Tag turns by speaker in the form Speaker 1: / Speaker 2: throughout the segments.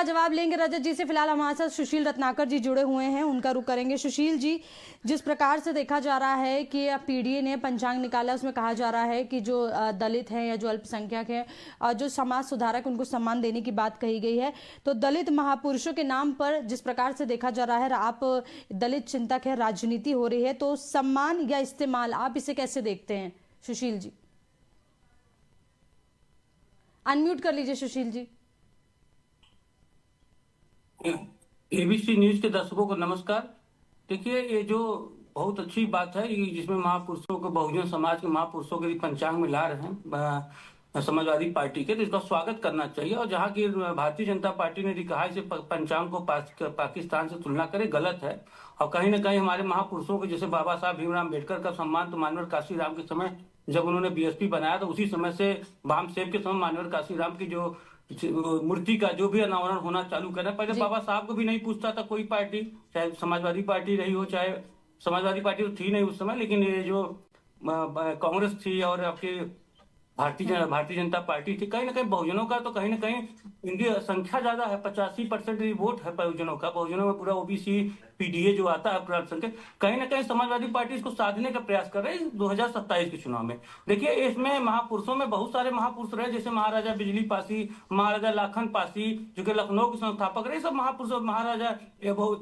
Speaker 1: इसका जवाब लेंगे रजत जी से। फिलहाल हमारे साथ सुशील रत्नाकर जी जुड़े हुए हैं, उनका रुख करेंगे। सुशील जी, जिस प्रकार से देखा जा रहा है कि पीडीए ने पंचांग निकाला, उसमें कहा जा रहा है कि जो दलित हैं या जो अल्पसंख्यक हैं और जो समाज सुधारक, उनको सम्मान देने की बात कही गई है। तो दलित महापुरुषों के नाम पर जिस प्रकार से देखा जा रहा है, आप दलित चिंतक है, राजनीति हो रही है, तो सम्मान या इस्तेमाल, आप इसे कैसे देखते हैं सुशील जी? अनम्यूट कर लीजिए सुशील जी।
Speaker 2: एबीसी न्यूज के दर्शकों को नमस्कार। देखिए, ये जो बहुत अच्छी बात है जिसमें महापुरुषों को, बहुजन समाज के महापुरुषों के पंचांग में ला रहे हैं समाजवादी पार्टी के, तो इसका स्वागत करना चाहिए। और जहां की भारतीय जनता पार्टी ने कहा इसे पंचांग को पाकिस्तान से तुलना करे, गलत है। और कहीं ना कहीं हमारे महापुरुषों के जैसे बाबा साहब भीमराव अम्बेडकर का सम्मान तो मानवर काशीराम के समय, जब उन्होंने बीएसपी बनाया, तो उसी समय से भामसेब के समय मानवर काशीराम की जो मूर्ति का जो भी अनावरण होना चालू करा। पहले बाबा साहब को भी नहीं पूछता था कोई पार्टी, चाहे समाजवादी पार्टी रही हो, चाहे समाजवादी पार्टी तो थी नहीं उस समय, लेकिन ये जो कांग्रेस थी और आपकी भारतीय जनता पार्टी थी, कहीं ना कहीं बहुजनों का तो कहीं ना कहीं इंडिया संख्या ज्यादा है, 85% वोट है बहुजनों का। बहुजनों में पूरा ओबीसी पीडीए जो आता है पूरा संख्या, कहीं ना कहीं समाजवादी पार्टी इसको साधने का प्रयास कर रही है 2027 के चुनाव में। देखिए, इसमें महापुरुषों में बहुत सारे महापुरुष रहे, जैसे महाराजा बिजली पासी, महाराजा लाखन पासी जो कि लखनऊ के संस्थापक रहे, सब महापुरुष, महाराजा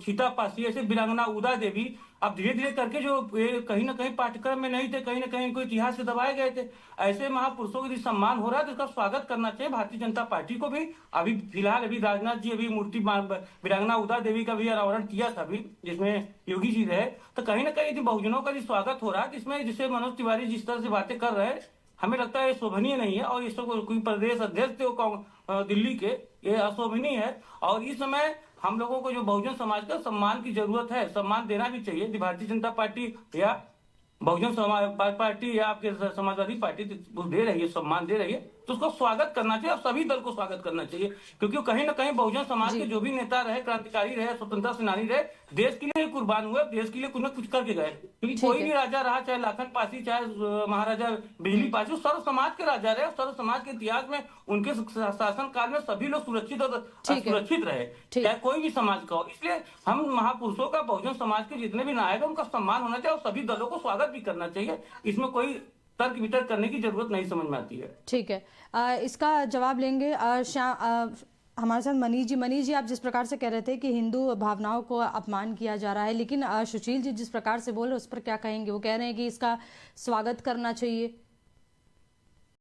Speaker 2: छीता पासी, ऐसे वीरांगना उदा देवी। अब धीरे धीरे करके जो कहीं ना कहीं पाठ्यक्रम में नहीं थे, कहीं ना कहीं इनको इतिहास से दबाए गए थे, ऐसे महापुरुषों के सम्मान हो रहा है, तो इसका स्वागत करना चाहिए भारतीय जनता पार्टी को भी। अभी फिलहाल राजनाथ जी अभी मूर्ति वीरांगना उदा देवी का भी अनावरण किया था अभी, जिसमें योगी जी रहे। तो कहीं ना कहीं बहुजनों का भी स्वागत हो रहा है, जिसमें जिसे मनोज तिवारी जिस तरह से बातें कर रहे हैं, हमें लगता है ये शोभनीय नहीं है। और इसको कोई प्रदेश अध्यक्ष थे दिल्ली के, ये अशोभनीय है। और इस समय हम लोगों को जो बहुजन समाज का सम्मान की जरूरत है, सम्मान देना भी चाहिए। भारतीय जनता पार्टी या बहुजन समाज पार्टी या आपके समाजवादी पार्टी दे रही है, सम्मान दे रही है, तो उसको स्वागत करना चाहिए और सभी दल को स्वागत करना चाहिए। क्योंकि कहीं ना कहीं बहुजन समाज के जो भी नेता रहे, क्रांतिकारी रहे, स्वतंत्रता सेनानी रहे, देश के लिए कुर्बान हुए, देश के लिए कुछ न कुछ करके गए। क्योंकि कोई भी राजा रहा, चाहे लाखन पासी, चाहे महाराजा बिजली पासी, सर्व समाज के राजा रहे। सर्व समाज के इतिहास में उनके शासन काल में सभी लोग सुरक्षित और सुरक्षित रहे, चाहे कोई भी समाज का हो। इसलिए हम महापुरुषों का, बहुजन समाज के जितने भी नायक है, उनका सम्मान होना चाहिए और सभी दलों को स्वागत भी करना चाहिए। इसमें कोई तर्क वितर्क करने की जरूरत नहीं समझ में आती है।
Speaker 1: ठीक है, इसका जवाब लेंगे हमारे साथ मनीष जी, आप जिस प्रकार से कह रहे थे कि हिंदू भावनाओं को अपमान किया जा रहा है, लेकिन सुशील जी जिस प्रकार से बोल रहे हैं उस पर क्या कहेंगे? वो कह रहे हैं कि इसका स्वागत करना चाहिए।